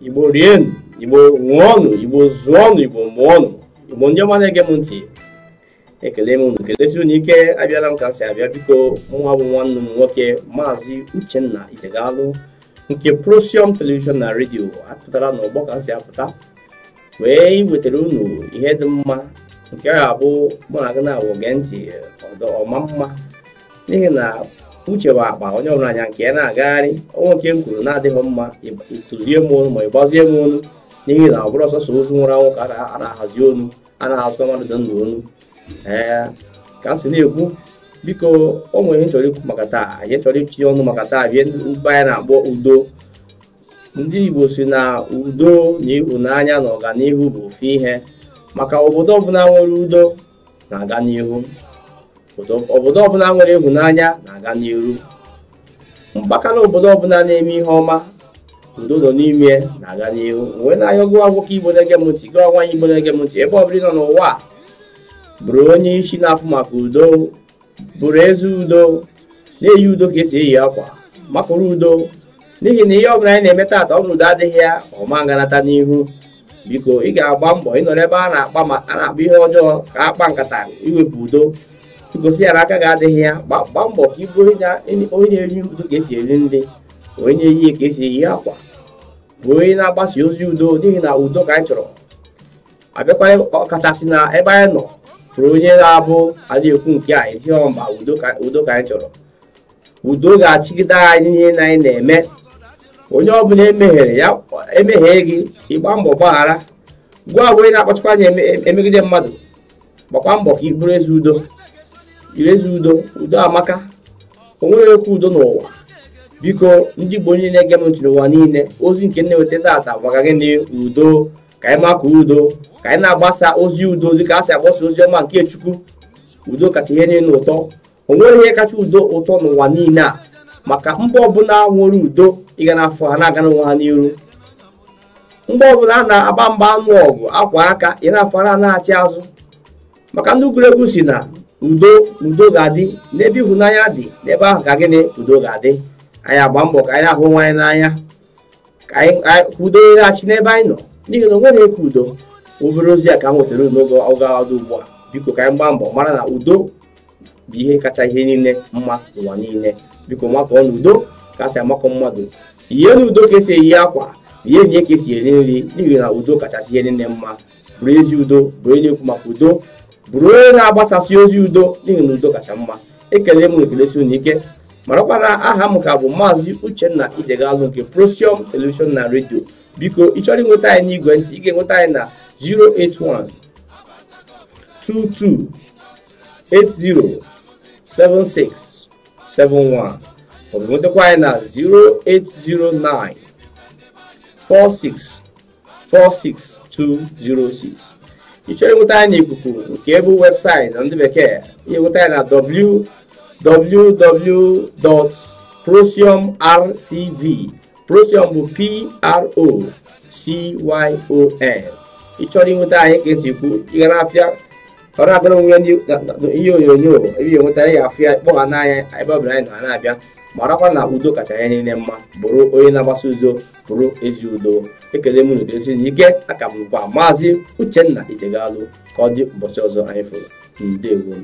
Igbo rienu, Igbo ṅụọnụ, Igbo zụọnụ, Igbo mụọnụ, Igbo ndị ọma na-ege m ntị. Ekele m unu, kelesi unu ike. Abịala m ka m si abịa. Biko, mụnwa bụ nwanne m nwoke Maazị Uchenna Itegalụ nke Prosium Television na redio apụtara n'ọgbọ ka m si apụta wee wetara unu ihe dị mma nke ga-abụ mụ na gị na-awụ gee ntị ọma mma, n'ihi na uche bụ akpa onye ọbụla anya nke ya na-agagharị. Onwe nke m kwuru na-adịghị mma ịtụzie m onu ma ịgbazie m onu, n'ihi na ọ bụrụ ọsọsọ ozu nwụrụ anwụ ka a na-ahazi onu, a na-ahazikwa mmadụ dị ndụ onu. Ka m si na-ekwu, biko o nwere ihe chọrọ ikwu maka taa. Anyị chọrọ itinye ọnụ maka taa bie mba anyị na-akpọ udo. Ndị Igbo si na udo na ịhụnanya na ọganihu bụ ofu ihe, maka obodo ọbụla nwere udo na-aga n'ihu, obodo ọbụla nwere ịhụnanya na-aga n'ihu. Mpakala obodo ọbụla na-eme ihe ọma udo nọ n'ime na-aga n'ihu. Wee na-ayọ gụọ akwụkwọ Igbo na-ege m ntị, gụọ nwaanyị Igbo na-ege m ntị, ebe ọ bụla nọ n'ụwa bụrụ onye isi na-afụ maka udo, bụrụ ezi udo, na-eyi udo ka esi eyi akwa, makụrụ udo, n'ihi na ihe ọbụla anyị na-eme taata ọ bụrụ udo adịghị ya ọma nganata n'ihu. Biko ị ga-agba mbọ ịnọrọ ebe a na-akpa ihe ọjọọ ka akpa nkata iwepụ udo, igosi ya na aka ga-adịghị ya. Gbaa mbọ ka ịbụ onye na-eri udo ka esi eri ndị, onye na-eyi ka esi eyi akwa, bụ onye na-agbasa ozi udo, n'ihi na udo ka anyị chọrọ. Abịakwa ọkachasị na ebe anyị nọ bụrụ onye na-abụ adị ekwu nke a ezi mba udo ka anyị chọrọ. Udo ga-achịgide anyị n'ihe na anyị na-eme. Onye ọbụla emeghere gị, ịgba mbọ gbaghara. Gwa onye na-akpachakwa anya emegide mmadụ, gbakwa mbọ ka ị bụrụ ezi udo. Ezi udo, udo amaka, o nwere ekwu udo n'ụwa. Biko ndị Igbo onye na-ege m ntị n'ụwa niile, ozi nke na-eweta tata maka gịnị? Udo. Ka anyị maka udo, ka anyị na-agbasa ozi udo dịka a si agbasa ozi ọma nke Chukwu. Udo kacha ihe niile ụtọ. O nwere ihe kacha udo ụtọ n'ụwa niile a, maka mba ọbụla nwere udo ịga n'afọ ha na-aga n'onwe ha n'iru. Mgbe ọbụla a na-agba mba anụ ọgụ akwa aka, ị na-afọ ha na-achị azụ. Maka ndị egwuregwu si na udo ga-adị n'ebe ịhụnanya dị, n'ebe ahụ ka gịnị? Udo ga-adị. Anyị agba mbọ ka anyị ahụ nwaanyị n'anya, ka udo na-achị n'ebe anyị nọ, n'ihi na o nwere eke udo. Obere ozi a ka m nwetara n'oge ọdụ ugbu a. Biko ka anyị gbaa mbọ mara na udo bụ ihe kacha ihe niile mma n'ụwa niile. Biko makọọ n'udo ka a si amakọ mmadụ. Ihe n'udo ka esi eyi akwa, ihe nye ka esi eri nri, n'ihi na udo kachasị ihe niile mma. Bụrụ ezi udo, bụrụ onye ekwu maka udo, bụrụ onye na-agbasasị ozi udo, n'ihi na udo kacha mma. Ekele m ekelesi unu ike. Marakwa na aha m ka bụ Maazị Uchenna Itegalụ nke Prosium Television na redio. Biko ị chọrọ ịnweta anyị n'igwe ntị, ị ga-enweta anyị na 081 22 80 7671, ọ bụ nwetakwa anyị na 0809 46 46206. Ị chọrọ ịnweta anyị n'ikuku nke bụ webụsaịtị na ndị bekee, ị ga-enweta anyị na www.prosiumrtv. Prosium bụ PROCYON. Ị chọrọ ịnweta anyị ka esi ekwu, ị ga na-afịa ọ na-abịara onwe ihe onyonyo ebe ị nwetara ya afịa kpọgha n'anya ebe ọbụla anyị na-abịa. Marakwa na udo kacha ihe niile mma. Bụrụ onye na-agbasa udo, bụrụ ezi udo. Ekele m unu kelesi n'ike. Aka m bụkwa Maazị Uchenna Itegalụ. Ka ọ dị ụbọchị ọzọ anyị fụrụ. Ndewo.